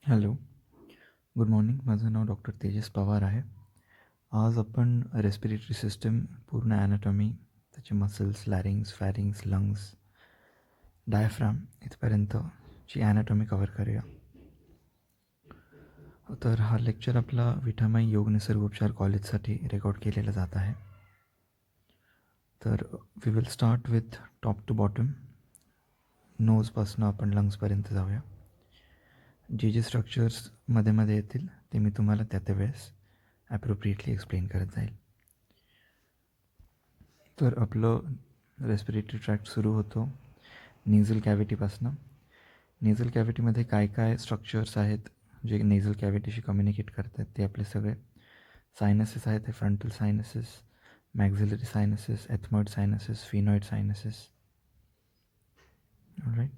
Hello, good morning. माझं नाव doctor Tejas Pawar आहे. आज आपण रेस्पिरेटरी सिस्टम, पूर्ण ॲनाटॉमी, त्याचे muscles, larynx, pharynx, lungs, diaphragm इथपर्यंतची ॲनाटॉमी कवर करूया. तर हा लेक्चर आपला विठामाई योग निसर्गोपचार कॉलेजसाठी रेकॉर्ड केलेला जात आहे. तर we will start with top to bottom. नोजपासून आपण लंग्सपर्यंत जाऊया. जे स्ट्रक्चर्स मध्ये मध्ये येतील ते मी तुम्हाला त्या वेळेस ॲप्रोप्रिएटली एक्सप्लेन करत जाईल. तर आपलं रेस्पिरेटरी ट्रॅक्ट सुरू होतो नेझल कॅव्हिटीपासनं. नेझल कॅव्हिटीमध्ये काय काय स्ट्रक्चर्स आहेत जे नेझल कॅव्हिटीशी कम्युनिकेट करतात ते आपले सगळे सायनसेस आहेत. हे frontal sinuses, maxillary sinuses, ethmoid sinuses, sphenoid sinuses. Right,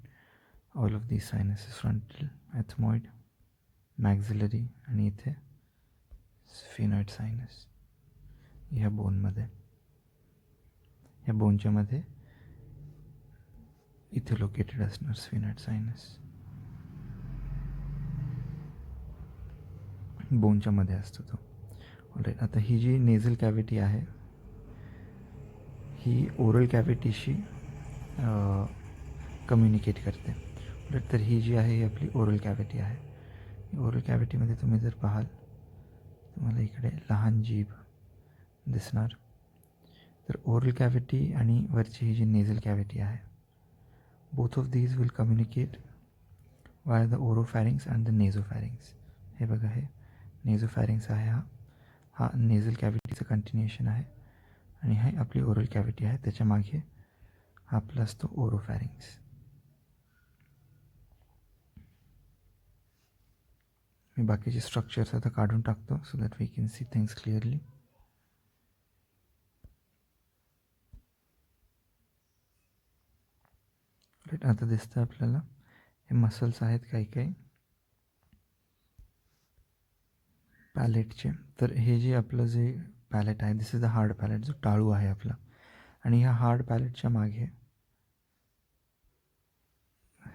all of these sinuses, frontal, ethmoid, maxillary आणि इथे फिनॉइड सायनस. ह्या बोनमध्ये, ह्या बोनच्या मध्ये इथे लोकेटेड असणार स्फिनॉइड सायनस. बोनच्या मध्ये असतो तो. ऑलराईट, आता ही जी नेझल कॅव्हिटी आहे ही ओरल कॅव्हिटीशी कम्युनिकेट करते. ऑलराईट, तर ही जी आहे ही आपली ओरल कॅव्हिटी आहे. ओरल कॅव्हिटीमध्ये तुम्ही जर पाहाल तुम्हाला इकडे लहान जीभ दिसणार. तर ओरल कॅव्हिटी आणि वरची ही जी नेझल कॅव्हिटी आहे, both of these will communicate वाया द ओरोफॅरिंग्स अँड द नेझोफॅरिंग्स. हे बघा, हे नेझोफॅरिंग्स आहे. हा नेझल कॅव्हिटीचं कंटिन्युएशन आहे आणि हे आपली ओरल कॅव्हिटी आहे. त्याच्या मागे हा आपला असतो ओरोफॅरिंग्स. मी बाकीचे स्ट्रक्चर्स आता काढून टाकतो so that we can see things clearly. Right, आता दिसतं आपल्याला हे मसल्स आहेत काही काही पॅलेटचे. तर हे जे आपलं जे पॅलेट आहे, this is the hard palette, जो टाळू आहे आपला. आणि ह्या हार्ड पॅलेटच्या मागे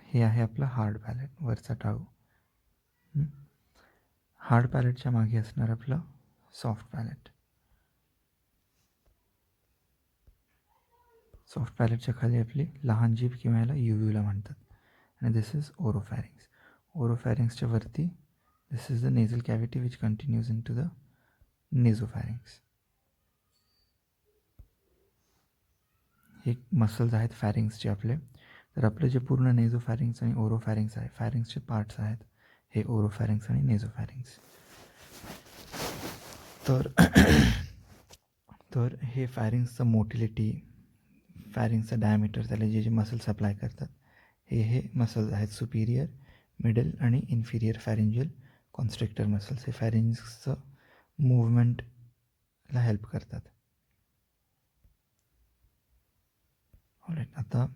हे आहे आपलं हार्ड पॅलेट, वरचा टाळू. हार्ड पॅलेटच्या मागे असणार आपलं सॉफ्ट पॅलेट. सॉफ्ट पॅलेटच्या खाली आपली लहान जीभ किंवा याला युव्युला म्हणतात. आणि दिस इज ओरोफॅरिंग्स. ओरोफॅरिंग्सच्या वरती this is the nasal cavity which continues in to the nasopharynx. हे मसल्स आहेत फॅरिंग्सचे आपले. तर आपले जे पूर्ण नेझोफॅरिंग्स आणि ओरोफॅरिंग्स आहे, फॅरिंग्सचे पार्ट्स आहेत हे ओरोफॅरिंग्स आणि नेझोफॅरिंग्स. तर तर हे फॅरिंग्सचं मोटिलिटी, फॅरिंग्सचं डायमीटर, त्याला जे जे मसल्स अप्लाय करतात हे मसल्स आहेत सुपिरियर, मिडल आणि इन्फिरियर फॅरिंजियल कॉन्स्ट्रिक्टर मसल्स. हे फॅरिंग्सचं मूवमेंटला हेल्प करतात. ऑलराईट, आता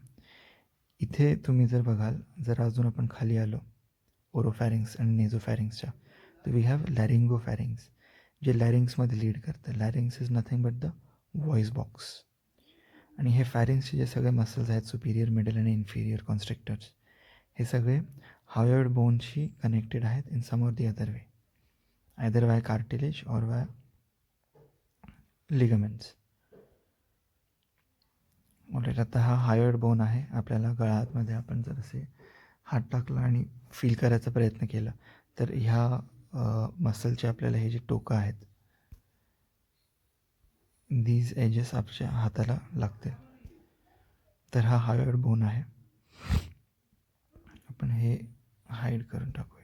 इथे तुम्ही जर बघाल, जर अजून आपण खाली आलो ओरोफॅरिंग्स आणि नेझोफॅरिंग्सच्या, तर वी हॅव लॅरिंगोफॅरिंग्स, जे लॅरिंग्समध्ये लीड करतं. Larynx is nothing but the voice box. आणि हे फॅरिंग्सचे जे सगळे मसल्स आहेत, सुपिरियर, मिडल आणि इन्फिरियर कॉन्स्ट्रिक्टर्स, हे सगळे हायोइड बोनशी कनेक्टेड आहेत in some or the other way, either via cartilage और वाय लिगामेंट्स. ऑलराईट, आता हा हायोइड बोन आहे. आपल्याला गळ्यामध्ये आपण जर असे हात टाकला आणि फील करायचा प्रयत्न केला तर ह्या मसलचे आपल्याला हे जे टोकं आहेत, दीज एजेस आपल्या हाताला लागते. तर हा हायोइड बोन आहे. आपण हे हाईड करून टाकूया.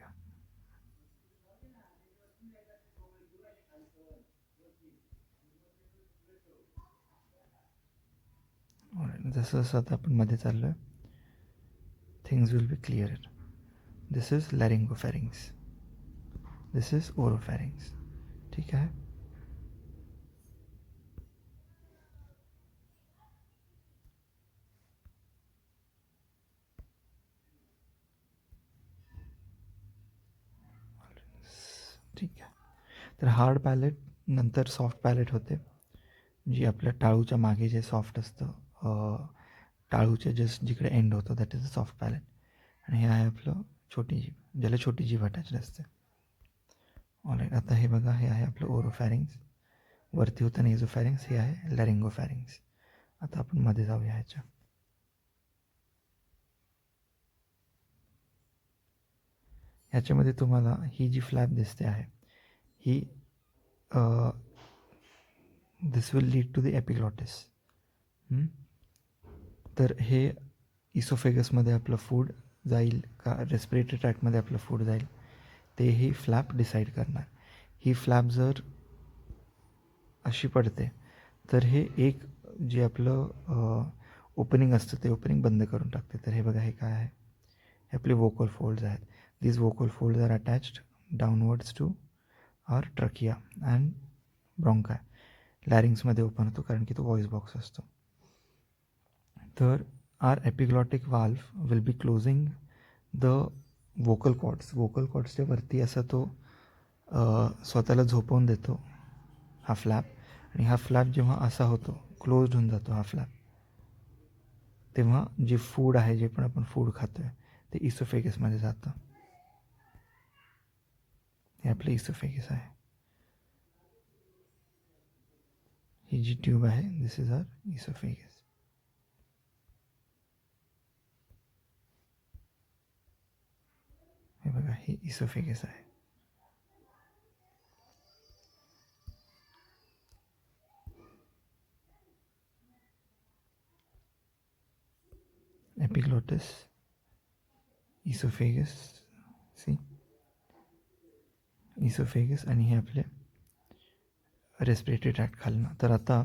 जसं जसं आता आपण मध्ये चाललो आहे, things will be clear. This is laryngopharynx, this is oropharynx. ठीक आहे. ठीक आहे. तर हार्ड पॅलेट नंतर सॉफ्ट पॅलेट होते, जी आपल्या टाळूच्या मागे जे सॉफ्ट असतं, टाळूच्या जस्ट जिकडे एंड होतं, that is a soft palate. आणि हे आहे आपलं छोटी जीभ. ज्याला छोटी जीभ अटॅच असते. ऑलराईट, आता हे बघा, हे आहे आपलं ओरोफॅरिंग्स. वरती होतं नेझोफॅरिंग्स, हे आहे लॅरिंगोफॅरिंग्स. आता आपण मध्ये जाऊया ह्याच्या. ह्याच्यामध्ये तुम्हाला ही जी फ्लॅप दिसते आहे ही this will lead to the epiglottis. तर हे इसोफेगसमध्ये आपलं फूड जाईल का रेस्पिरेटरी ट्रॅकमध्ये आपलं फूड जाईल ते ही फ्लॅप डिसाईड करणार. ही फ्लॅप जर अशी पडते तर हे एक जे आपलं ओपनिंग असतं ते ओपनिंग बंद करून टाकते. तर हे बघा, हे काय आहे, हे आपले वोकल फोल्ड्स आहेत. These vocal folds are attached downwards to our trachea and bronchi. लॅरिंग्समध्ये ओपन होतो कारण की तो व्हॉइस बॉक्स असतो. तर our epiglottic valve will be closing the vocal cords. Vocal कॉर्ड्सच्या वरती असा तो स्वतःला झोपवून देतो हा फ्लॅप. आणि हा फ्लॅप जेव्हा असा होतो, क्लोज्ड होऊन जातो हा फ्लॅप, तेव्हा जे फूड आहे, जे पण आपण फूड खातो आहे ते इसोफेगसमध्ये जातं. हे आपलं इसोफेगस आहे. ही जी ट्यूब आहे दिस इज आर इसोफेगस. हे बघा, हे इसोफेगस आहे. एपिग्लॉटिस, इसोफेगस, सी इसोफेगस, आणि हे आपले रेस्पिरेटरी ट्रॅक्ट खालनं. तर आता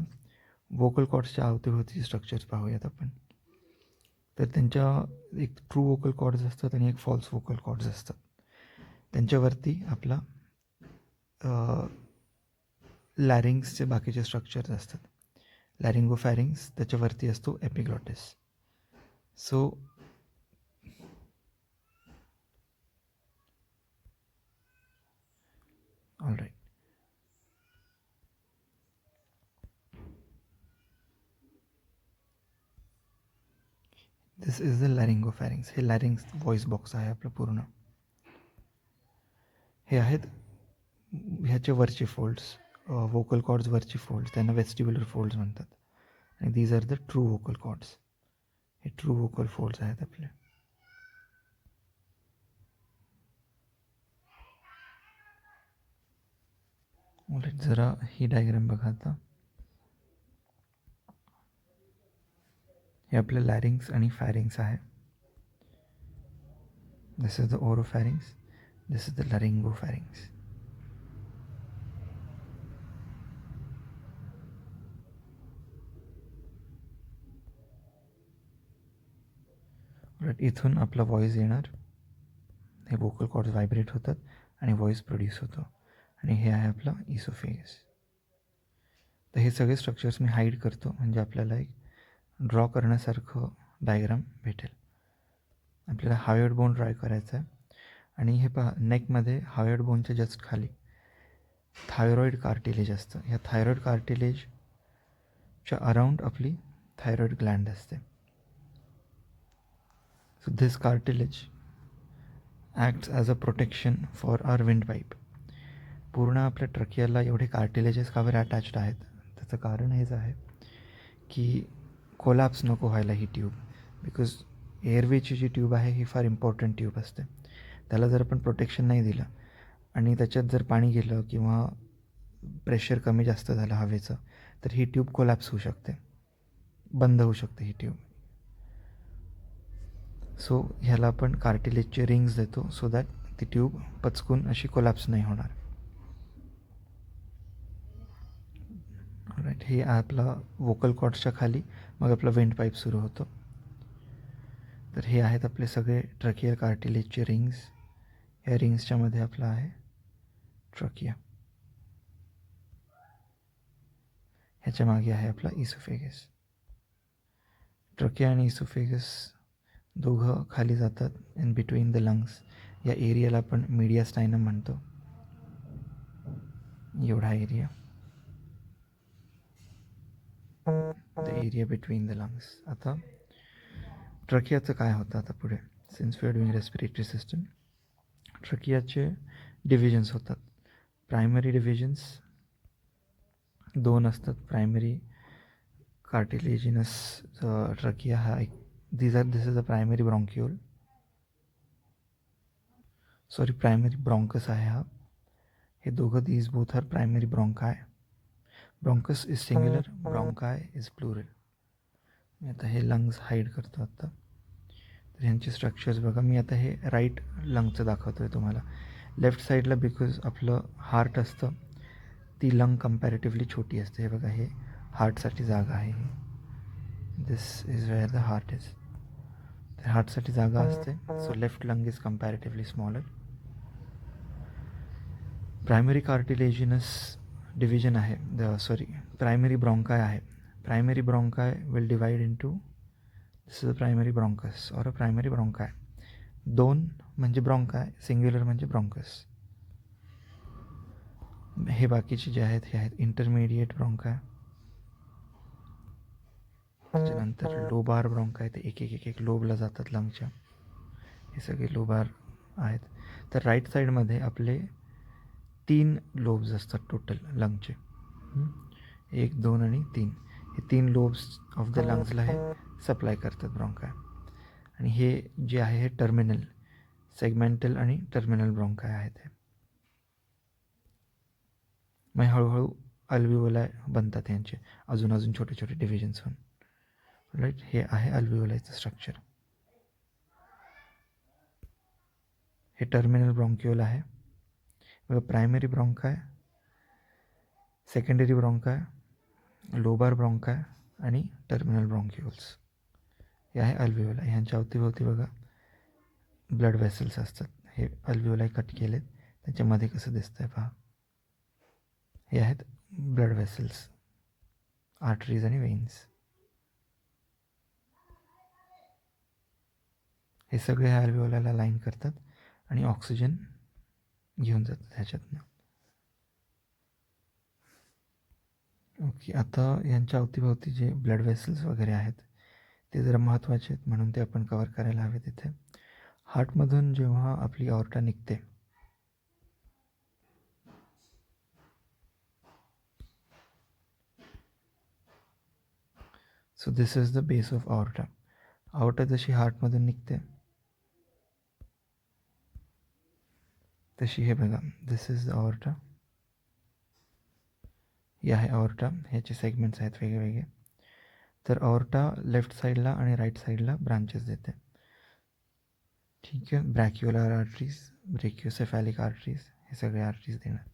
वोकल कॉर्ड्सच्या अवतीभोवती स्ट्रक्चर्स पाहूयात आपण. तर त्यांच्या एक ट्रू वोकल कॉर्ड्स असतात आणि एक फॉल्स वोकल कॉर्ड्स असतात. त्यांच्यावरती आपला लॅरिंग्सचे बाकीचे स्ट्रक्चर्स असतात. लॅरिंगोफॅरिंग्स, त्याच्यावरती असतो epiglottis. So alright, this is the laryngopharynx. हे लॅरिंग्स व्हॉइस बॉक्स आहे आपलं पूर्ण. हे आहेत ह्याचे वरचे फोल्ड्स, वोकल कॉर्ड्स वरचे फोल्ड्स, त्यांना वेस्टिब्युलर फोल्ड्स म्हणतात. आणि these are the true vocal cords. हे ट्रू वोकल फोल्ड्स आहेत आपले. ऑलराईट, जरा ही डायग्राम बघा आता. हे आपले लॅरिंग्स आणि फॅरिंग्स आहे. This is the oropharynx, this is the laryngopharynx. Right, इथून आपला व्हॉइस येणार. हे वोकल कॉर्ड्स व्हायब्रेट होतात आणि व्हॉइस प्रोड्यूस होतो. आणि हे आहे आपला इसोफेगस. तर हे सगळे स्ट्रक्चर्स मी हाईड करतो म्हणजे आपल्याला एक ड्रॉ करण्यासारखं डायग्राम भेटेल. आपल्याला हायोइड बोन ड्रॉ करायचं आहे. आणि हे पहा, नेकमध्ये हायोइड बोनच्या जस्ट खाली थायरॉइड कार्टिलेज असतं. ह्या थायरॉइड कार्टिलेजच्या अराउंड आपली थायरॉइड ग्लँड असते. So this cartilage acts as a protection for our windpipe. पूर्ण आपल्या ट्रकियाला एवढे कार्टिलेजेस का बरं अटॅच्ड आहेत, त्याचं कारण हेच आहे की कोलॅप्स नको व्हायला ही ट्यूब. बिकॉज एअरवेची जी ट्यूब आहे ही फार इम्पॉर्टंट ट्यूब असते. त्याला जर आपण प्रोटेक्शन नाही दिलं आणि त्याच्यात जर पाणी गेलं किंवा प्रेशर कमी जास्त झालं हवेचं, तर ही ट्यूब कोलॅप्स होऊ शकते, बंद होऊ शकते ही ट्यूब. सो ह्याला आपण कार्टिलेजचे रिंग्स देतो सो दॅट ती ट्यूब पचकून अशी कोलॅप्स नाही होणार. राईट, हे आपला वोकल कॉर्ड्सच्या खाली मग आपला विंड पाईप सुरू होतो. तर हे आहेत आपले सगळे ट्रकियल कार्टिलेजचे रिंग्स. या रिंग्सच्या मध्ये आपला आहे ट्रकिया. ह्याच्या मागे आहे आपला इसोफेगस. ट्रकिया आणि इसोफेगस दोघं खाली जातात इन बिटवीन द लंग्स. या एरियाला आपण मीडियास्टायनम म्हणतो. एवढा area, the area between the lungs. आता ट्रकियाचं काय होतं आता पुढे, since we are doing respiratory system. ट्रकियाचे डिव्हिजन्स होतात. प्रायमरी डिव्हिजन्स 2 असतात. प्रायमरी कार्टिलेजिनस ट्रकिया हा this is a primary bronchiole, sorry primary bronchus आहे हा. हे दोघं these both are primary bronchi. Bronchus is singular, bronchi is plural. मी आता हे लंग्स हाईड करतो आता. तर ह्यांचे स्ट्रक्चर्स बघा. मी आता हे राईट लंगचं दाखवतो आहे तुम्हाला. लेफ्ट साईडला बिकॉज आपलं हार्ट असतं, ती लंग कम्पॅरेटिव्हली छोटी असते. हे बघा, हे हार्टसाठी जागा आहे. This is where the heart is. तर हार्टसाठी जागा असते. So left lung is comparatively smaller. Primary cartilaginous division आहे, प्रायमरी ब्रॉन्काय आहे. Primary bronchi will divide into, this is a primary bronchus और अ प्रायमरी ब्रॉन्काय. 2 म्हणजे ब्रॉन्काय, सिंग्युलर म्हणजे ब्रॉन्कस. हे बाकीचे जे आहेत हे आहेत इंटरमिडिएट ब्रॉन्काय. त्याच्यानंतर लोबार ब्रॉन्काय, ते एक लोबला जातात लंगच्या. हे सगळे लोबार आहेत. तर राईट साईडमध्ये आपले 3 लोब्स असतात टोटल लंगचे. 1, 2 आणि 3. हे 3 लोब्स ऑफ द लंग्सला हे सप्लाय करतात ब्रॉन्काय. आणि हे जे आहे हे टर्मिनल, सेगमेंटल आणि टर्मिनल ब्रॉन्काय आहेत. हे मग हळूहळू अल्व्हिओलाय बनतात यांचे, अजून छोटे छोटे डिव्हिजन्स होऊन. राईट, हे आहे अल्व्हिओलायचं स्ट्रक्चर. हे टर्मिनल ब्रॉन्क्युल आहे. प्रायमरी ब्रॉन्काय, सेकंडरी ब्रॉन्काय, लोबार ब्रॉन्काय आणि टर्मिनल ब्रॉन्क्युल्स. हे आहे अल्व्हिओलाय. ह्यांच्या अवतीभोवती बघा ब्लड वेसल्स असतात. हे अल्व्हिओलाय कट केलेत, त्याच्यामध्ये कसं दिसतंय पहा. हे आहेत ब्लड वेसल्स, आर्टरीज आणि वेन्स. हे सगळे ह्या अल्व्हिओलायला लाईन करतात आणि ऑक्सिजन घेऊन जातात ह्याच्यातनं. ओके, आता यांच्या अवतीभोवती जे ब्लड वेसल्स वगैरे आहेत ते जरा महत्त्वाचे आहेत, म्हणून ते आपण कवर करायला हवे तिथे. हार्टमधून जेव्हा आपली ऑर्टा निघते, so this is the base of aorta. Aorta जशी हार्टमधून निघते तशी हे बघा, दिस इज द ऑर्टा. हे आहे ऑर्टा. ह्याचे सेगमेंट्स आहेत वेगवेगळे. तर ऑर्टा लेफ्ट साईडला आणि राईट साईडला ब्रांचेस देते. ठीक आहे. ब्रॅक्युलर आर्टरीज, ब्रेकियोसेफॅलिक आर्टरीज, हे सगळे आर्टरीज देणार.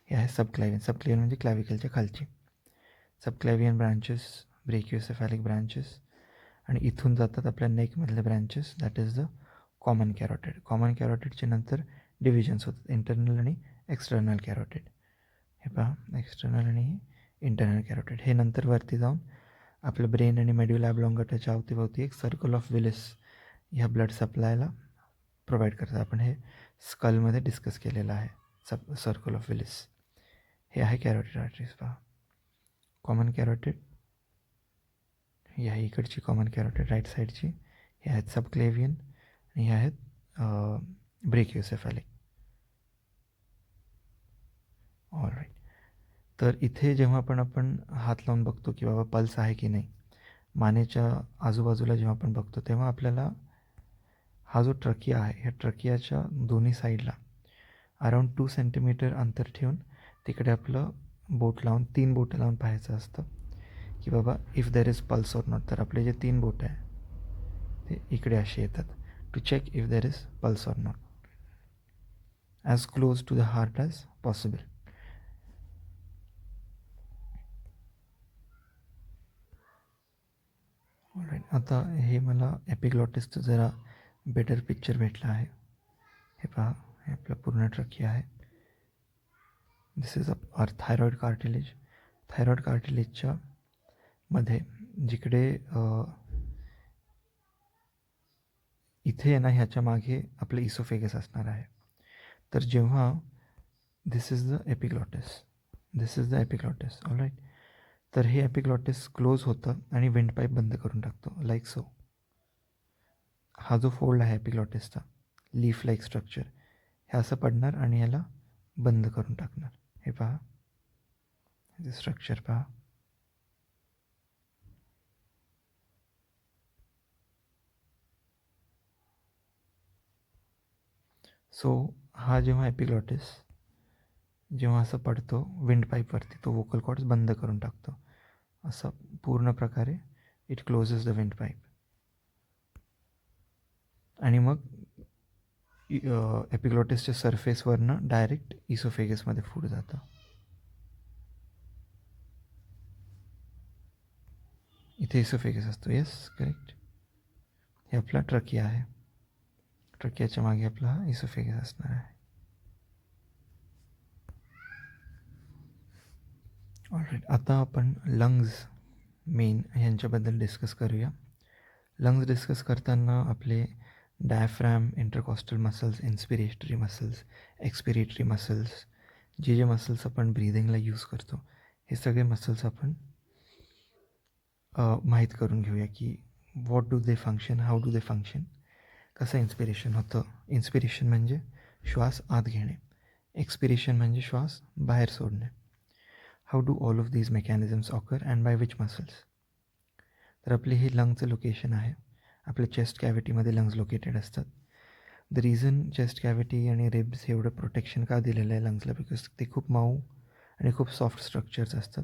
हे आहे सबक्लॅव्हियन. सबक्लॅव्हियन म्हणजे क्लॅव्हिकलच्या खालची. सबक्लॅव्हियन ब्रांचेस, ब्रेकियोसेफॅलिक ब्रांचेस, आणि इथून जातात आपल्या नेकमधले branches, that is the common carotid. Common कॅरोटिडचे नंतर डिव्हिजन्स होतात, इंटरनल आणि एक्सटर्नल कॅरोटिड. हे पहा, एक्सटर्नल आणि इंटरनल कॅरोटिड. हे नंतर वरती जाऊन आपलं ब्रेन आणि मेड्युला ऑब्लॉंगेटाच्या अवतीभोवती एक सर्कल ऑफ विलिस ह्या ब्लड सप्लायला प्रोव्हाइड करतात. आपण हे स्कलमध्ये डिस्कस केलेलं आहे, सर्कल ऑफ विलिस. हे आहे कॅरोटिड आर्टरीज. पहा, कॉमन कॅरोटिड, ही आहे इकडची कॉमन कॅरोटिड राईट साईडची. हे आहेत सबक्लेव्हियन आणि हे आहेत ब्रेकियोसेफॅलिक. All right. तर इथे जेव्हा आपण हात लावून बघतो की बाबा पल्स आहे की नाही, मानेच्या आजूबाजूला जेव्हा आपण बघतो, तेव्हा आपल्याला हा जो ट्रकिया आहे, ह्या ट्रकियाच्या दोन्ही साईडला अराऊंड 2 सेंटीमीटर अंतर ठेवून तिकडे आपलं बोट लावून, 3 बोटं लावून पाहायचं असतं की बाबा if there is pulse or not. तर आपले जे 3 बोटं आहे ते इकडे असे येतात to check if there is pulse or not, as close to the heart as possible. Alright. आता हे मला एपिग्लॉटिसचं जरा बेटर पिक्चर भेटलं आहे. हे पहा, हे आपलं पूर्ण ट्रकिया आहे. This is our thyroid cartilage. Thyroid कार्टिलेजच्या मध्ये जिकडे इथे आहे ना, ह्याच्या मागे आपलं इसोफेगस असणार आहे. तर जेव्हा this is the epiglottis, this is the epiglottis. Alright. तर हे एपिग्लॉटिस क्लोज होतं आणि विंडपाईप बंद करून टाकतो, लाईक सो. हा जो फोल्ड आहे एपिग्लॉटिसचा, लीफ लाईक स्ट्रक्चर, हे असं पडणार आणि याला बंद करून टाकणार. हे पहा, हे स्ट्रक्चर पहा. सो हा जेव्हा एपिग्लॉटिस जेव्हा असं पडतो विंड पाईपवरती, तो वोकल कॉर्ड्स बंद करून टाकतो. असं पूर्ण प्रकारे it closes the windpipe. आणि मग एपिग्लॉटिसच्या सरफेसवरनं डायरेक्ट इसोफेगसमध्ये फूड जातं. इथे इसोफेगस असतो. Yes, correct. हे आपला ट्रकिया आहे. ट्रकियाच्या मागे आपला इसोफेगस असणार आहे. ऑलराईट, आता आपण लंग्स मेन ह्यांच्याबद्दल डिस्कस करूया. लंग्स डिस्कस करताना आपले diaphragm, intercostal muscles, inspiratory muscles, expiratory muscles, जे मसल्स आपण ब्रीदिंगला यूज करतो, हे सगळे मसल्स आपण माहीत करून घेऊया की what do they function, how do they function, कसं इन्स्पिरेशन होतं. इन्स्पिरेशन म्हणजे श्वास आत घेणे, एक्सपिरेशन म्हणजे श्वास बाहेर सोडणे. How do all of these mechanisms occur and by which muscles. तर आपले हे लंगचं लोकेशन आहे. आपल्या चेस्ट कॅव्हिटीमध्ये लंग्स लोकेटेड असतात. द रिझन चेस्ट कॅव्हिटी आणि रिब्स हे एवढं प्रोटेक्शन का दिलेलं आहे लंग्सला, बिकॉज ते खूप मऊ आणि खूप सॉफ्ट स्ट्रक्चर्स असतात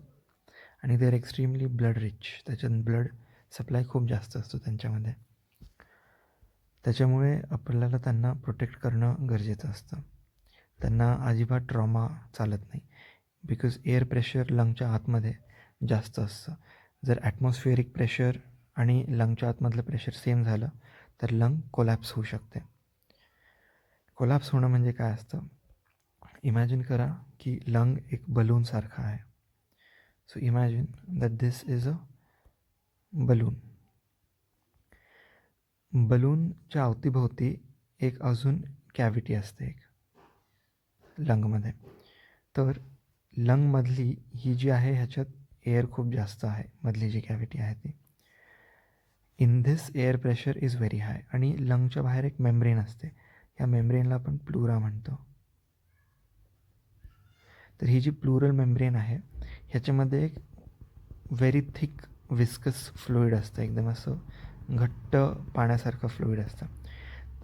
आणि they are extremely blood rich. त्याच्यात ब्लड सप्लाय खूप जास्त असतो त्यांच्यामध्ये. त्याच्यामुळे आपल्याला त्यांना प्रोटेक्ट करणं गरजेचं असतं. त्यांना अजिबात ट्रॉमा चालत नाही, बिकॉज एअर प्रेशर लंगच्या आतमध्ये जास्त असतं. जर ॲटमॉस्फिअरिक प्रेशर आणि लंगच्या आतमधलं प्रेशर सेम झालं तर लंग कोलॅप्स होऊ शकते. कोलॅप्स होणं म्हणजे काय असतं, इमॅजिन करा की लंग एक बलूनसारखा आहे. So imagine that this is a balloon. बलूनच्या अवतीभोवती एक अजून कॅव्हिटी असते एक लंगमध्ये. तर लंगमधली ही जी आहे ह्याच्यात एअर खूप जास्त आहे, मधली जी कॅव्हिटी आहे ती. In this air pressure is very high. आणि लंगच्या बाहेर एक मेम्ब्रेन असते, ह्या मेम्ब्रेनला आपण प्लुरा म्हणतो. तर ही जी प्लुरल मेम्ब्रेन आहे ह्याच्यामध्ये एक व्हेरी थिक विस्कस फ्लुईड असतं, एकदम असं घट्ट पाण्यासारखं फ्लुईड असतं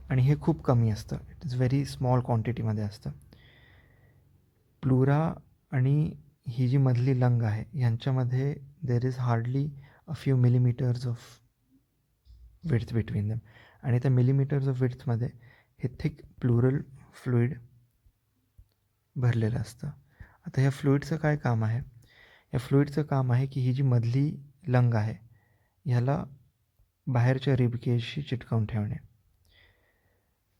आणि हे खूप कमी असतं. इट इज व्हेरी स्मॉल क्वांटिटीमध्ये असतं. प्लुरा आणि ही जी मधली लंग आहे ह्यांच्यामध्ये there is hardly a few millimetres of width between them. आणि त्या मिलीमीटर्स ऑफ विड्थमध्ये हे थिक प्लुरल फ्लुईड भरलेलं असतं. आता ह्या फ्लुईडचं काय काम आहे, या फ्लुईडचं काम आहे की ही जी मधली लंग आहे ह्याला बाहेरच्या रिबकेजशी चिटकावून ठेवणे.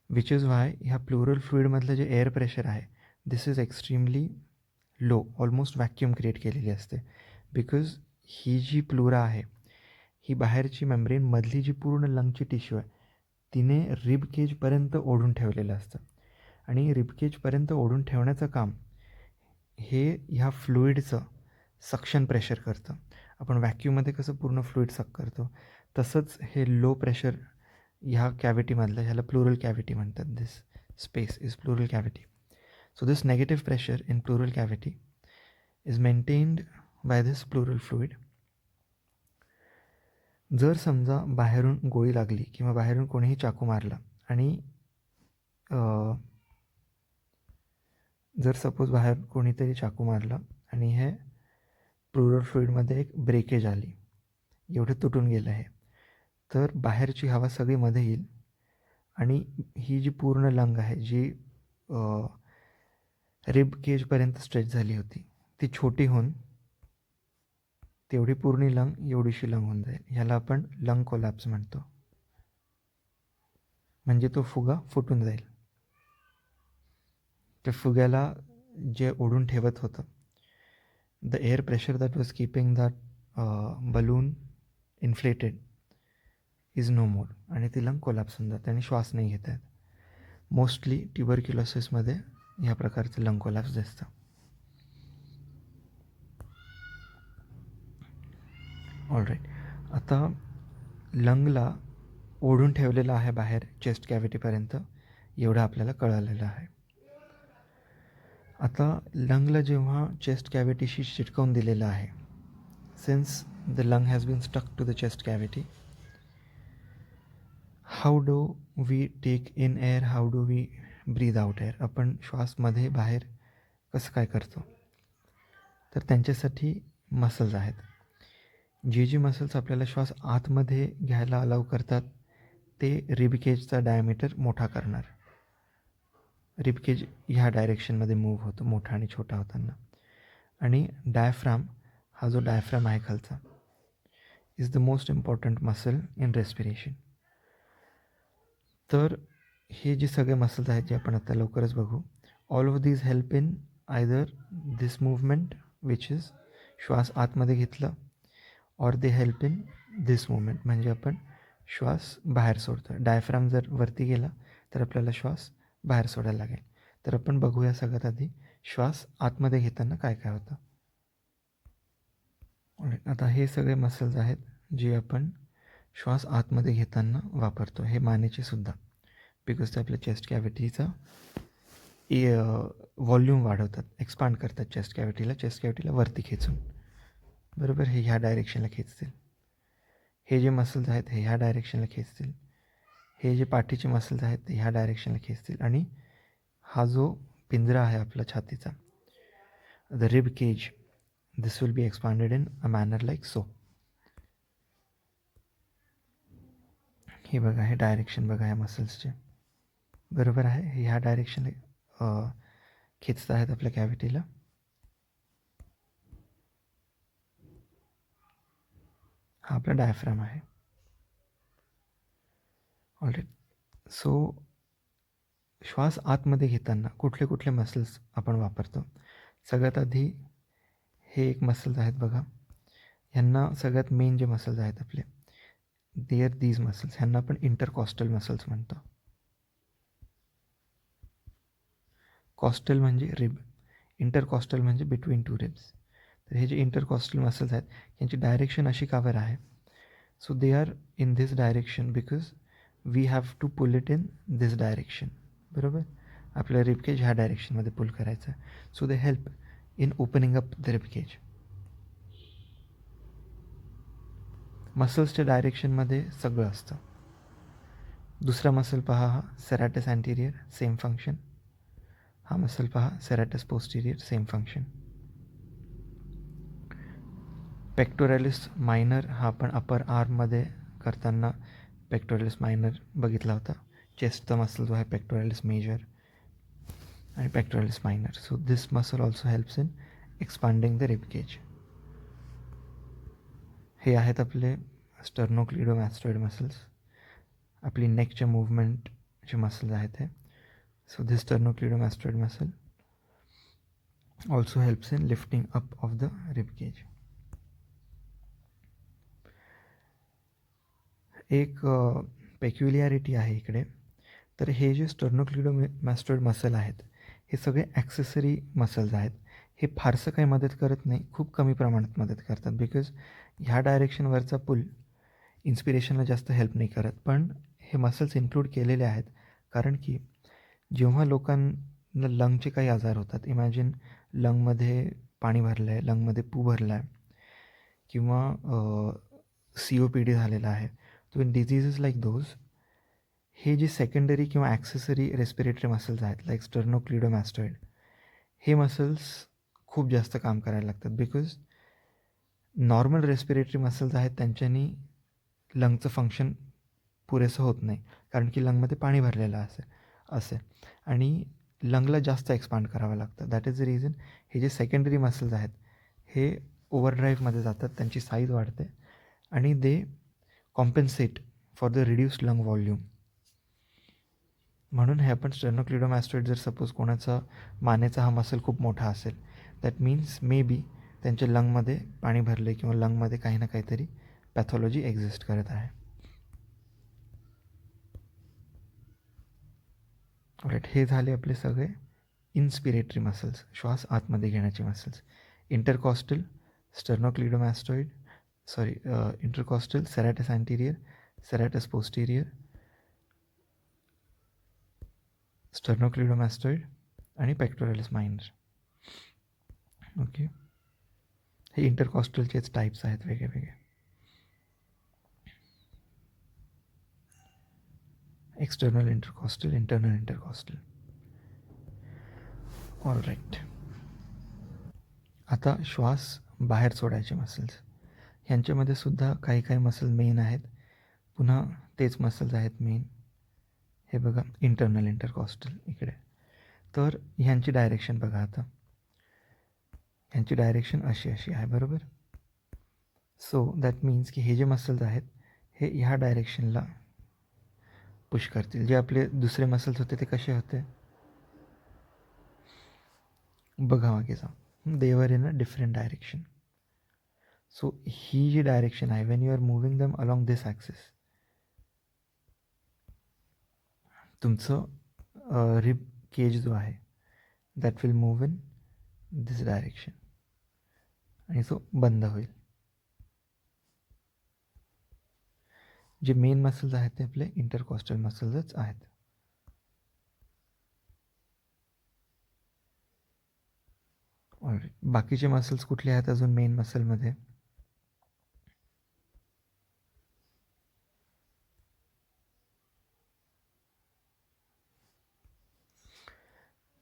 विच इज व्हाय ह्या प्लुरल फ्लुईडमधलं जे एअर प्रेशर आहे this is extremely low, almost vacuum create केलेली असते. बिकॉज ही जी प्लुरा आहे ही बाहेरची मेम्ब्रेन मधली जी पूर्ण लंगची टिश्यू आहे तिने रिबकेजपर्यंत ओढून ठेवलेलं असतं. आणि रिबकेजपर्यंत ओढून ठेवण्याचं काम हे ह्या फ्लुईडचं सक्शन प्रेशर करतं. आपण व्हॅक्यूममध्ये कसं पूर्ण फ्लुईड सक करतो तसंच हे लो प्रेशर ह्या कॅव्हिटीमधलं, ह्याला प्लुरल कॅव्हिटी म्हणतात. This space is pleural cavity. So this negative pressure in pleural cavity is maintained by this pleural fluid. जर समजा बाहेरून गोळी लागली किंवा बाहेरून कोणीही चाकू मारला आणि जर सपोज बाहेर कोणीतरी चाकू मारला आणि हे प्लुरल फ्लुईडमध्ये एक ब्रेकेज आली, एवढं तुटून गेलं आहे, तर बाहेरची हवा सगळी मध्ये येईल आणि ही जी पूर्ण लंग आहे जी रिब केजपर्यंत स्ट्रेच झाली होती ती छोटी होऊन तेवढी पूर्ण लंग एवढीशी लंग होऊन जाईल. ह्याला आपण लंग कोलॅप्स म्हणतो. म्हणजे तो फुगा फुटून जाईल. त्या फुग्याला जे ओढून ठेवत होतं, the air pressure that was keeping that balloon inflated is no more आणि ती लंग कोलॅप्स होऊन जाते आणि श्वास नाही घेत आहेत. मोस्टली ट्युबरक्युलोसिसमध्ये ह्या प्रकारचं लंग कोलॅप्स दिसतं. ऑलराईट, आता लंगला ओढून ठेवलेलं आहे बाहेर चेस्ट कॅव्हिटीपर्यंत, एवढं आपल्याला कळालेलं आहे. आता लंगला जेव्हा चेस्ट कॅव्हिटीशी चिटकवून दिलेलं आहे, since the lung has been stuck to the chest cavity, how do we take in air, how do we breathe out air, आपण श्वासमध्ये बाहेर कसं काय करतो? तर त्यांच्यासाठी मसल्स आहेत. जी मसल्स आपल्याला श्वास आतमध्ये घ्यायला अलाव करतात ते रिबकेजचा डायमीटर मोठा करणार. रिबकेज ह्या डायरेक्शनमध्ये मूव्ह होतो मोठा आणि छोटा होताना. आणि डायफ्राम, हा जो डायफ्राम आहे खालचा, is the most important muscle in respiration. तर हे जे सगळे मसल्स आहेत जे आपण आता लवकरच बघू, all of these help in either this movement which is श्वास आतमध्ये घेतला, or they help in this movement म्हणजे आपण श्वास बाहेर सोडतो. डायफ्राम जर वरती गेला तर आपल्याला श्वास बाहेर सोडायला लागेल. तर आपण बघूया सगळ्यात आधी श्वास आतमध्ये घेताना काय काय होतं. आता हे सगळे मसल्स आहेत जे आपण श्वास आतमध्ये घेताना वापरतो. हे मानेचे सुद्धा, बिकॉज ते आपल्या चेस्ट कॅव्हिटीचा व्हॉल्यूम वाढवतात, एक्सपांड करतात चेस्ट कॅव्हिटीला वरती खेचून. बरोबर, हे ह्या डायरेक्शनला खेचतील. हे जे मसल्स आहेत हे ह्या डायरेक्शनला खेचतील. हे जे पाठीचे मसल्स आहेत ते ह्या डायरेक्शनला खेचतील. आणि हा जो पिंजरा आहे आपला छातीचा, the rib cage, this will be expanded in a manner like so. हे बघा, हे डायरेक्शन बघा ह्या मसल्सचे. बरोबर आहे, हे ह्या डायरेक्शनला खेचत आहेत आपल्या कॅव्हिटीला. हा आपला डायफ्राम आहे. ऑलराईट, सो श्वास आतमध्ये घेताना कुठले कुठले मसल्स आपण वापरतो? सगळ्यात आधी हे एक मसल्स आहेत बघा, ह्यांना सगळ्यात मेन जे मसल्स आहेत आपले, दे आर दीज मसल्स. ह्यांना आपण इंटरकॉस्टल मसल्स म्हणतो. कॉस्टल म्हणजे रिब, इंटरकॉस्टल म्हणजे बिटवीन टू रिब्स. तर हे जे इंटरकॉस्टल मसल्स आहेत यांची डायरेक्शन अशी का बरं आहे? So they are in this direction because we have to pull it in this direction. बरोबर, आपल्या रिबकेज ह्या डायरेक्शनमध्ये पुल करायचं आहे. So they help in opening up the ribcage. मसल्सच्या डायरेक्शनमध्ये सगळं असतं. दुसरा मसल पहा, हा सेराटस अँटेरियर, सेम फंक्शन. हा मसल पहा, serratus posterior, same function. Pectoralis minor, हा आपण अपर आर्ममध्ये करताना पेक्टोरॅलिस मायनर बघितला होता. चेस्टचा मसल जो आहे पेक्टोरॅलिस मेजर आणि pectoralis minor. So this muscle also helps in expanding the ribcage. हे आहेत आपले स्टर्नोक्लिडोमॅस्टोइड मसल्स, आपली नेकच्या मूव्हमेंटचे मसल्स आहेत हे. So this sternocleidomastoid muscle also helps in lifting up of the ribcage. एक पेक्युलियारिटी आहे इकडे. तर हे जे स्टर्नोक्लिडोमॅस्टोइड मसल आहेत हे सगळे ॲक्सेसरी मसल्स आहेत. हे फारसं काही मदत करत नाही, खूप कमी प्रमाणात मदत करतात. बिकॉज ह्या डायरेक्शनवरचा पुल इन्स्पिरेशनला जास्त हेल्प नाही करत. पण हे मसल्स इन्क्लूड केलेले आहेत कारण की जेव्हा लोकांना लंगचे काही आजार होतात, इमॅजिन लंगमध्ये पाणी भरलं आहे, लंगमध्ये पू भरला आहे, किंवा COPD झालेला आहे, तो इन डिझीजेस लाईक दोज, हे जे सेकंडरी किंवा ॲक्सेसरी रेस्पिरेटरी मसल्स आहेत लाईक स्टर्नोक्लिडोमॅस्टोइड, हे मसल्स खूप जास्त काम करायला लागतात. बिकॉज नॉर्मल रेस्पिरेटरी मसल्स आहेत त्यांच्यानी लंगचं फंक्शन पुरेसं होत नाही, कारण की लंगमध्ये पाणी भरलेलं असे आणि लंगला जास्त एक्सपांड करावं लागतं. दॅट इज द रिझन हे जे सेकंडरी मसल्स आहेत हे ओव्हरड्राईव्हमध्ये जातात, त्यांची साईज वाढते आणि they compensate for the reduced lung volume. म्हणून हे आपण स्टर्नोक्लिडोमॅस्टोइड, जर सपोज कोणाचा मानेचा हा मसल खूप मोठा असेल, दॅट मीन्स मे बी त्यांच्या लंगमध्ये पाणी भरले किंवा लंगमध्ये काही ना काहीतरी पॅथॉलॉजी एक्झिस्ट करत आहे. राईट, हे झाले आपले सगळे इन्स्पिरेटरी मसल्स, श्वास आतमध्ये घेण्याचे muscles. Intercostal sternocleidomastoid, intercostal serratus anterior, serratus posterior, sternocleidomastoid आणि पेक्टोरॅलिस मायनर. ओके, हे इंटरकॉस्टलचेच टाईप्स आहेत वेगळे वेगळे. External intercostal, internal intercostal. All right. आता श्वास बाहेर सोडायचे मसल्स, ह्यांच्यामध्ये सुद्धा काही काही मसल मेन आहेत. पुन्हा तेच मसल्स आहेत मेन. हे बघा, इंटरनल इंटरकॉस्टल इकडे. तर ह्यांची डायरेक्शन बघा आता. ह्यांची डायरेक्शन अशी अशी आहे, बरोबर. सो दॅट मीन्स की हे जे मसल्स आहेत हे ह्या डायरेक्शनला पुश करतील. जे आपले दुसरे मसल्स होते ते कसे होते बघा मागे जा, they're in a different direction. So ही जी डायरेक्शन आहे, when you are moving them along this axis, तुमचं रिब केज जो आहे that will move in this direction आणि तो बंद होईल. जे मेन मसल्स आहेत ते आपले इंटरकॉस्टल मसल्सच आहेत. बाकीचे मसल्स कुठले आहेत अजून मेन मसलमध्ये?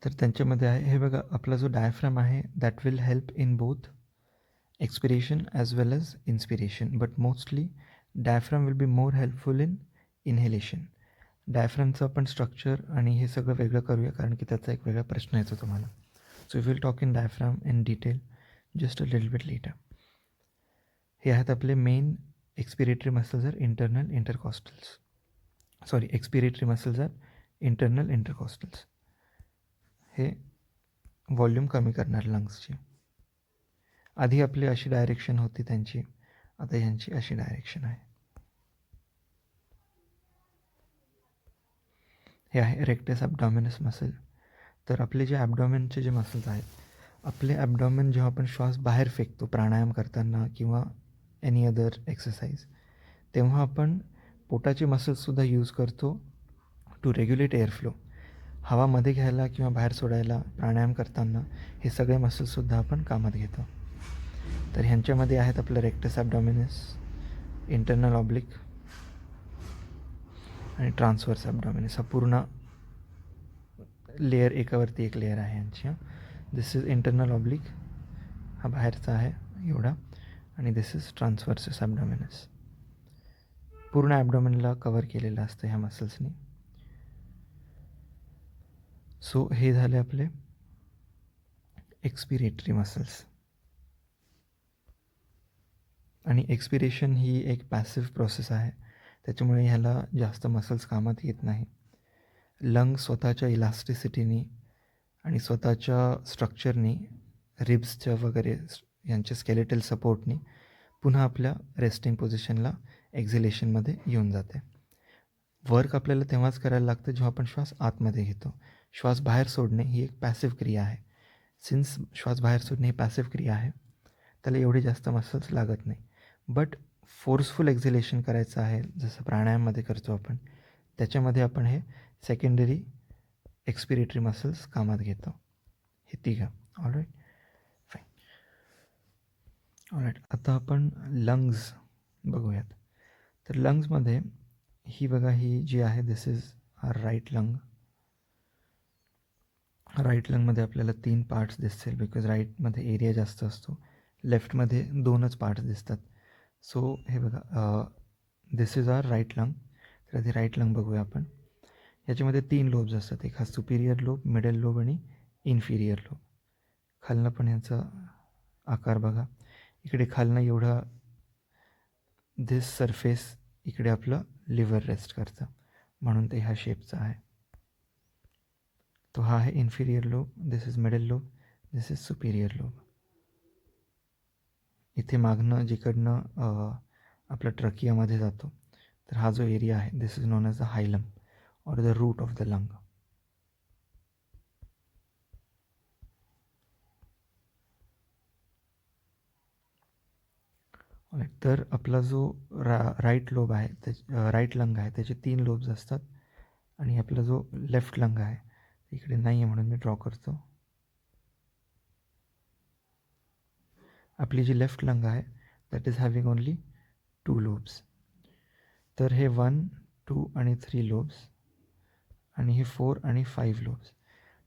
तर त्यांच्यामध्ये आहे हे बघा, आपला जो डायफ्राम आहे that will help in both expiration as well as inspiration, but mostly diaphragm will be more helpful in inhalation. डायफ्रामचं आपण स्ट्रक्चर आणि हे सगळं वेगळं करूया, कारण की त्याचा एक वेगळा प्रश्न येतो तुम्हाला. So will talk in diaphragm in detail just a little bit later. हे आहेत आपले main expiratory muscles are internal intercostals. Sorry, expiratory muscles are internal intercostals. हे व्हॉल्यूम कमी करणार लंग्सची. आधी आपली अशी डायरेक्शन होती त्यांची, आता ह्यांची अशी डायरेक्शन आहे. हे आहे रेक्टस ॲबडॉमिनस मसल. तर आपले जे ॲबडॉमिनचे जे मसल्स आहेत, आपले ॲबडॉमिन जेव्हा आपण श्वास बाहेर फेकतो प्राणायाम करताना किंवा एनी अदर एक्सरसाइज, तेव्हा आपण पोटाचे मसल्ससुद्धा यूज करतो टू रेग्युलेट एअरफ्लो. हवा मध्ये घ्यायला किंवा बाहेर सोडायला प्राणायाम करताना हे सगळे मसल्ससुद्धा आपण कामात घेतो. तर ह्यांच्यामध्ये आहेत आपलं रेक्टस ॲबडॉमिनस, इंटरनल ऑब्लिक आणि ट्रान्सवर्स ॲबडॉमिनस. हा पूर्ण लेयर, एकावरती एक लेयर आहे यांची. दिस इज इंटरनल ऑब्लिक, हा बाहेरचा आहे एवढा, आणि दिस इज ट्रान्सवर्सस ॲबडॉमिनस. पूर्ण ॲबडॉमिनला कवर केलेलं असतं ह्या मसल्सनी. सो हे झाले आपले एक्सपिरेटरी मसल्स. आणि एक्सपिरेशन ही एक पॅसिव्ह प्रोसेस आहे, त्याच्यामुळे ह्याला जास्त मसल्स कामात येत नाही. लंग स्वतःच्या इलास्टिसिटीनी आणि स्वतःच्या स्ट्रक्चरनी, रिब्सच्या वगैरे यांच्या स्केलेटल सपोर्टनी पुन्हा आपल्या रेस्टिंग पोझिशनला एक्झिलेशनमध्ये येऊन जाते. वर्क आपल्याला तेव्हाच करायला लागतं जेव्हा आपण श्वास आतमध्ये घेतो. श्वास बाहेर सोडणे ही एक पॅसिव्ह क्रिया आहे. सिन्स श्वास बाहेर सोडणे ही पॅसिव्ह क्रिया आहे, त्याला एवढे जास्त मसल्स लागत नाही. बट फोर्सफुल एक्झिलेशन करायचं आहे, जसं प्राणायाममध्ये करतो आपण, त्याच्यामध्ये आपण हे सेकंडरी एक्सपिरेटरी मसल्स कामात घेतो, हे तिघं. All right, fine. ऑलराईट, आता आपण लंग्स बघूयात. तर लंग्समध्ये ही बघा, ही जी आहे this is our right lung. Right लंगमध्ये आपल्याला 3 पार्ट्स दिसतील, बिकॉज राईटमध्ये एरिया जास्त असतो, लेफ्टमध्ये 2च पार्ट्स दिसतात. सो हे बघा, दिस इज आर राईट लंग. तर आधी राईट लंग बघूया आपण. याच्यामध्ये 3 लोब्स असतात, एक हा सुपिरियर लोब, मिडल लोब आणि इन्फिरियर लोब. खालनं पण ह्याचा आकार बघा, इकडे खालनं एवढा दिस सरफेस इकडे आपलं लिव्हर रेस्ट करतं, म्हणून ते ह्या शेपचा आहे. तो हा आहे inferior lobe, this is middle lobe, this is Superior lobe. इथे मागणं जिकडनं आपला ट्रकियामध्ये जातो, तर हा जो एरिया आहे this is known as the hilum or the root of the lung. तर आपला जो राईट लोब आहे, राईट लंग आहे, त्याचे 3 लोब्स असतात. आणि आपला जो लेफ्ट लंग आहे इकडे नाही आहे, म्हणून मी ड्रॉ करतो. आपली जी लेफ्ट लंग आहे that is having only 2 lobes. तर हे 1, 2 आणि 3 लोब्स आणि हे 4 आणि 5 लोब्स.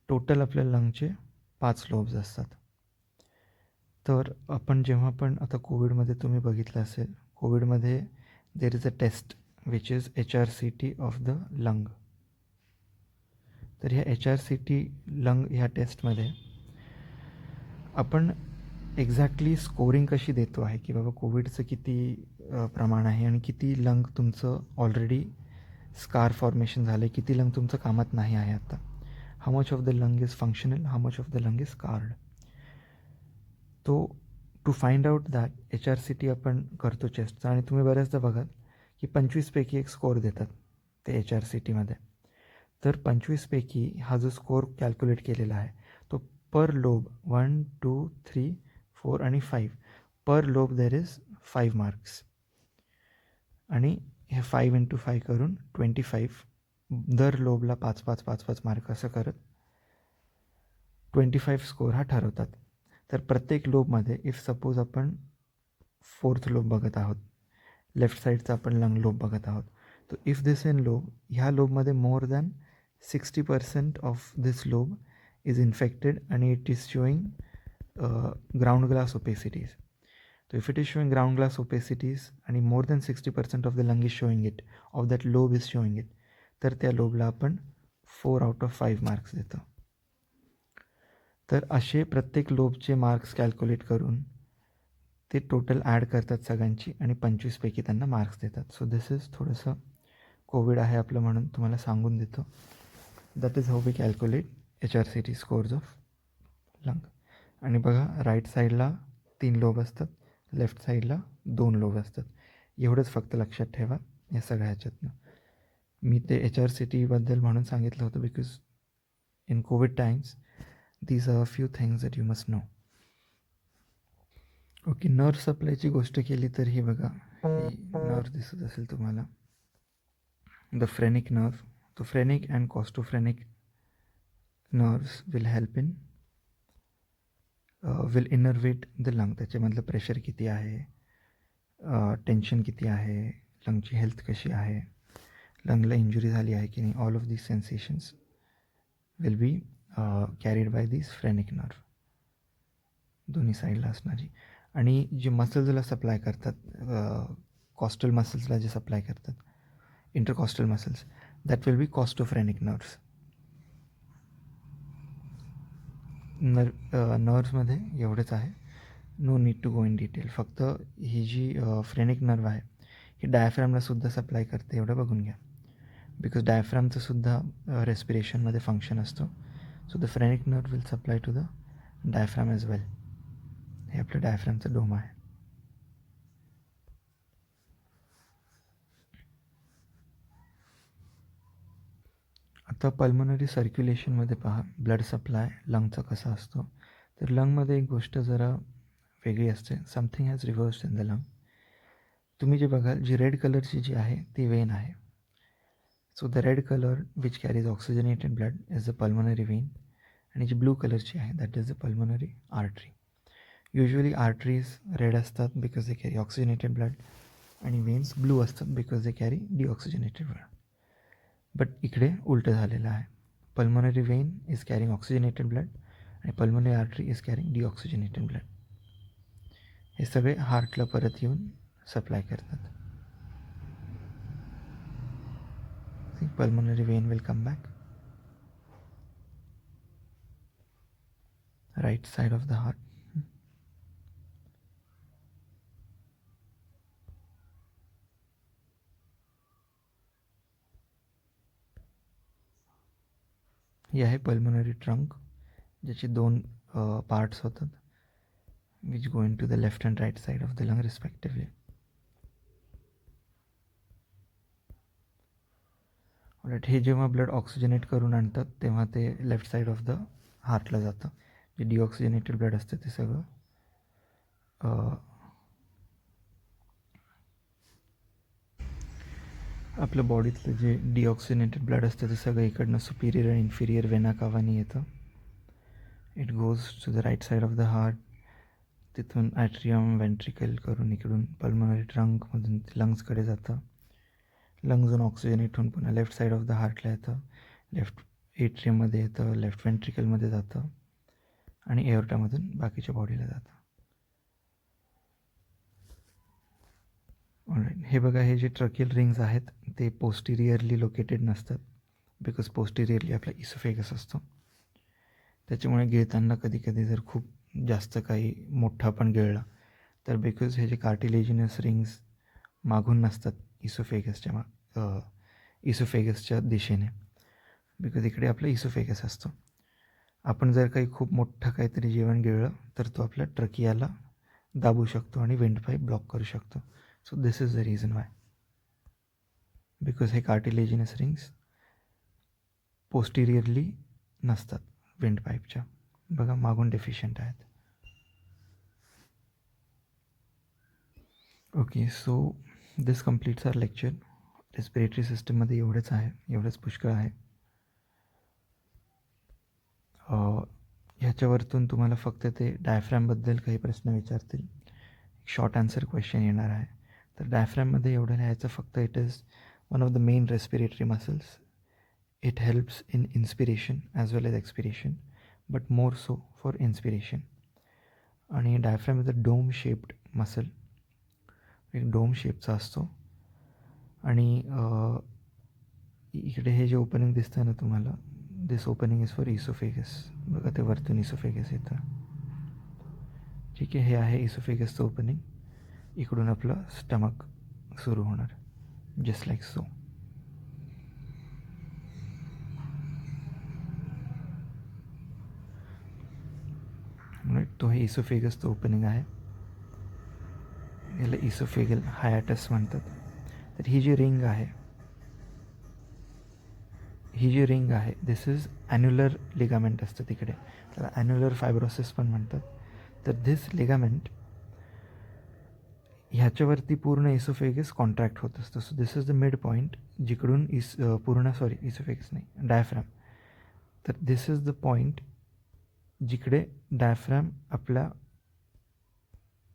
टोटल आपल्या लंगचे 5 लोब्स असतात. तर आपण जेव्हा पण आता कोविडमध्ये तुम्ही बघितलं असेल, कोविडमध्ये there is a test which is HRCT of the lung. तर ह्या HRCT लंग ह्या टेस्टमध्ये आपण एक्झॅक्टली स्कोरिंग कशी देतो आहे की बाबा कोविडचं किती प्रमाण आहे आणि किती लंग तुमचं ऑलरेडी स्कार फॉर्मेशन झालं आहे, किती लंग तुमचं कामात नाही आहे आता. How much of the lung is functional, how much of the lung is scarred. तो to find out that HRCT आपण करतो चेस्टचा. आणि तुम्ही बऱ्याचदा बघाल की 25पैकी एक स्कोअर देतात ते HRCTमध्ये. तर 25पैकी हा जो स्कोअर कॅल्क्युलेट केलेला आहे तो पर लोब 1, 2, 3, 4 आणि 5 पर लोब देर इज 5 मार्क्स. आणि हे 5 × 5 करून 25 दर लोबला 5, 5, 5, 5 मार्क असं करत 25 स्कोअर हा ठरवतात. तर प्रत्येक लोबमध्ये इफ सपोज आपण 4th लोब बघत आहोत, लेफ्ट साईडचा आपण लंग लोब बघत आहोत, तर इफ दिस इन लोब, ह्या लोबमध्ये more than 60% of this lobe is infected आणि it is showing ground glass opacities. So if it is showing ground glass opacities आणि more than 60% of the lung is showing it, of that lobe is showing it, तर त्या लोबला आपण 4 out of 5 marks देतो. तर असे प्रत्येक लोबचे marks calculate करून ते टोटल ॲड करतात सगळ्यांची आणि 25पैकी त्यांना मार्क्स देतात. सो दिस इज थोडंसं कोविड आहे आपलं म्हणून तुम्हाला सांगून देतो. That is how we calculate HRCT scores of lung. आणि बघा राईट साईडला 3 लोब असतात, लेफ्ट साईडला 2 लोब असतात. एवढंच फक्त लक्षात ठेवा या सगळ्या ह्याच्यातनं. मी ते HRCTबद्दल म्हणून सांगितलं होतं because in covid times these are few things that you must know. Okay, nerve सप्लायची गोष्ट केली तर ही बघा, ही नर्व दिसत असेल तुम्हाला, द फ्रेनिक नर्व. तो phrenic and costophrenic nerves will help in will innervate the lung. त्याच्यामधलं प्रेशर किती आहे, टेन्शन किती आहे, लंगची हेल्थ कशी आहे, लंगला इंजुरी झाली आहे की नाही, all of these sensations will be carried by these phrenic nerve, दोन्ही साईडला असणारी. आणि जे मसल्सला सप्लाय करतात, कॉस्टल मसल्सला जे सप्लाय करतात, intercostal muscles, that will be costophrenic nerves. नर्व्समध्ये एवढंच आहे, no need to go in detail. फक्त ही जी फ्रेनिक नर्व आहे ही डायफ्रॅमलासुद्धा सप्लाय करते, एवढं बघून घ्या. बिकॉज डायफ्रॅमचंसुद्धा रेस्पिरेशनमध्ये फंक्शन असतो. So the phrenic nerve will supply to the diaphragm as well. हे आपलं डायफ्रॅमचं डोम आहे. आता पल्मोनरी सर्क्युलेशनमध्ये पहा, ब्लड सप्लाय लंगचा कसा असतो. तर लंगमध्ये एक गोष्ट जरा वेगळी असते, something has रिव्हर्स्ड in the lung. तुम्ही जे बघाल, जी रेड कलरची जी आहे ती वेन आहे. So the red colour which carries oxygenated blood is the pulmonary vein. आणि जी ब्लू कलरची आहे that is the pulmonary artery. Usually arteries red असतात because they carry oxygenated blood आणि वेन्स ब्लू असतात because they carry deoxygenated blood. But इकडे उलटं झालेलं आहे. Pulmonary vein is carrying oxygenated blood आणि pulmonary artery is carrying deoxygenated blood. हे सगळे हार्टला परत येऊन सप्लाय करतात. Pulmonary vein will come back, right side of the heart. ही आहे पल्मोनरी ट्रंक, ज्याचे 2 पार्ट्स होतात which go in to the left and right side of the lung respectively. हे जेव्हा ब्लड ऑक्सिजनेट करून आणतात तेव्हा ते लेफ्ट साईड ऑफ द हार्टला जातं. जे डिऑक्सिजनेटेड ब्लड असतं ते सगळं आपल्या बॉडीतलं जे डिऑक्सिजनेटेड ब्लड असतं ते सगळं इकडनं सुपिरियर आणि इन्फिरियर वेना कावानी येतं. It goes to the right side of the heart. तिथून ॲट्रियम व्हेंट्रिकल करून इकडून पल्मोनरी ट्रंकमधून लंग्सकडे जातं. लंग्सहून ऑक्सिजन इथून पुन्हा लेफ्ट साईड ऑफ द हार्टला येतं, लेफ्ट एट्रियममध्ये येतं, लेफ्ट व्हेंट्रिकलमध्ये जातं आणि एअरटामधून बाकीच्या बॉडीला जातं. ऑलराईट, हे बघा, हे जे ट्रकियल रिंग्स आहेत ते पोस्टिरियरली लोकेटेड नसतात, बिकॉज पोस्टिरियरली आपला इसोफेगस असतो. त्याच्यामुळे गिळताना कधी कधी जर खूप जास्त काही मोठा पण गिळला तर बिकॉज हे जे कार्टिलेजिनस रिंग्स मागून नसतात इसोफेगसच्या दिशेने, बिकॉज इकडे आपला इसोफेगस असतो. आपण जर काही खूप मोठं काहीतरी जेवण गिळलं तर तो आपल्या ट्रकियाला दाबू शकतो आणि विंड पाईप ब्लॉक करू शकतो. So this is the reason why, because हे कार्टिलेजिनस रिंग्स पोस्टिरियरली नसतात विंड पाईपच्या. बघा, मागून डेफिशियंट आहेत. Okay, so this completes our lecture. Respiratory सिस्टममध्ये एवढंच आहे, एवढंच पुष्कळ आहे. ह्याच्यावरतून तुम्हाला फक्त ते डायफ्रॅमबद्दल काही प्रश्न विचारतील, शॉर्ट आन्सर क्वेश्चन येणार आहे. तर डायफ्रॅममध्ये एवढं लिहायचं फक्त, it is one of the main respiratory muscles. It helps in inspiration as well as expiration, but more so for inspiration. आणि diaphragm is a dome shaped muscle, एक डोम शेपचा असतो. आणि इकडे हे जे ओपनिंग दिसतं ना तुम्हाला, this opening is for oesophagus. बघा, ते वरतून इसोफेगस येतं. ठीक आहे, हे आहे इसोफेगसचं ओपनिंग. इकडून आपलं स्टमक सुरू होणार, जस्ट लाईक सो. तो हे इसोफेगसचं ओपनिंग आहे. याला इसोफेगल हायॅटस म्हणतात. तर ही जी रिंग आहे दिस इज ॲन्युलर लिगामेंट असतं तिकडे, त्याला ॲन्युलर फायब्रोसिस पण म्हणतात. तर धिस लिगामेंट ह्याच्यावरती पूर्ण इसोफेगस कॉन्ट्रॅक्ट होत असतं. So this is the mid point जिकडून इसोफेगस नाही, डायफ्रॅम. तर दिस इज द पॉईंट जिकडे डायफ्रॅम आपल्या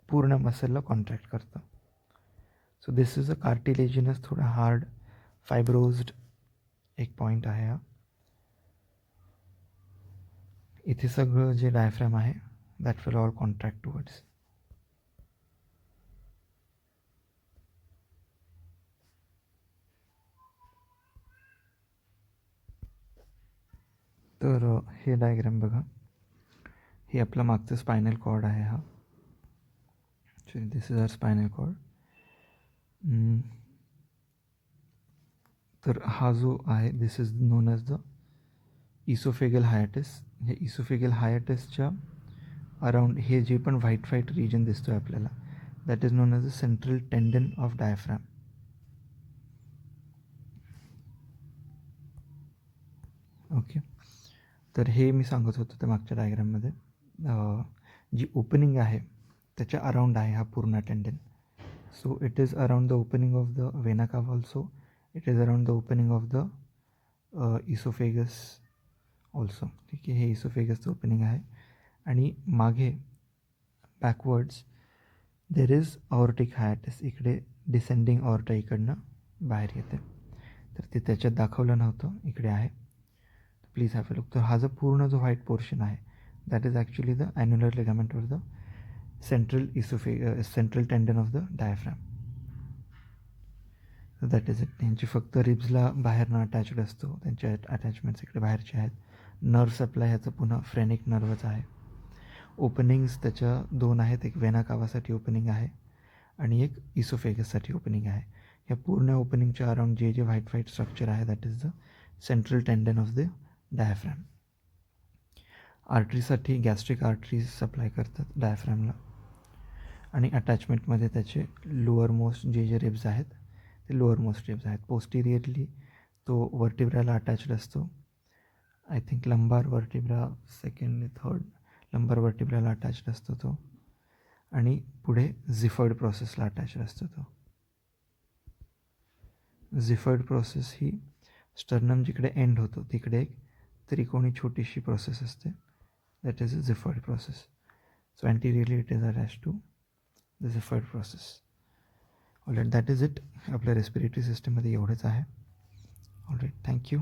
पूर्ण मसलला कॉन्ट्रॅक्ट करतं. So this is a cartilaginous, थोडा हार्ड फायब्रोज्ड एक पॉईंट आहे हा. इथे सगळं जे डायफ्रॅम आहे that will all contract towards. तर हे डायग्राम बघा, हे आपलं मागचं स्पायनल कॉर्ड आहे हा. This is our spinal cord. तर हा जो आहे this is known as the oesophageal hiatus. हे इसोफेगल हायॅटसच्या अराउंड हे जे पण व्हाईट रिजन दिसतो आहे आपल्याला, that is known as the central tendon of diaphragm. Okay, तर हे मी सांगत होतो त्या मागच्या डायग्राममध्ये, जी ओपनिंग आहे त्याच्या अराउंड आहे हा पूर्ण टेंडन. So it is around the opening of the vena cava also, it is around the opening of the oesophagus also. ठीक आहे, हे इसोफेगसचं ओपनिंग आहे. आणि मागे बॅकवर्ड्स देर इज ऑर्टिक हायॅटस, इकडे डिसेंडिंग ऑर्टा इकडनं बाहेर येते. तर ते त्याच्यात दाखवलं नव्हतं, इकडे आहे, प्लीज हॅव अ लुक. तर हा जो पूर्ण जो व्हाईट पोर्शन आहे that is actually the annular ligament of the central tendon of the diaphragm. That is it. त्यांची फक्त रिब्सला बाहेरनं अटॅच्ड असतो, त्यांचे अटॅचमेंट्स इकडे बाहेरचे आहेत. नर्व सप्लाय ह्याचं पुन्हा फ्रेनिक नर्वच आहे. ओपनिंग्स त्याच्या दोन आहेत, एक वेना कावासाठी ओपनिंग आहे आणि एक इसोफेगससाठी ओपनिंग आहे. या पूर्ण ओपनिंगच्या अराउंड जे व्हाईट स्ट्रक्चर आहे that is the central tendon of the diaphragm. आर्टरीसाठी गॅस्ट्रिक आर्टरीज सप्लाय करतात डायफ्रॅमला. आणि अटॅचमेंटमध्ये त्याचे लोअर मोस्ट जे रिब्स आहेत ते लोअर मोस्ट रिब्स आहेत. पोस्टिरियरली तो वर्टिब्राला अटॅच्ड असतो. I think lumbar vertebra second third lumbar वर्टिब्राला अटॅच्ड असतो तो. आणि पुढे झिफर्ड प्रोसेसला अटॅच्ड असतो तो. झिफर्ड प्रोसेस ही स्टर्नम जिकडे एंड होतो तिकडे एक त्रिकोणी छोटीशी प्रोसेस असते, that is a xiphoid process. So anteriorly it is attached to the Cepheid process. Alright, that is it. आपल्या रेस्पिरेटरी सिस्टममध्ये एवढंच आहे. All right, thank you.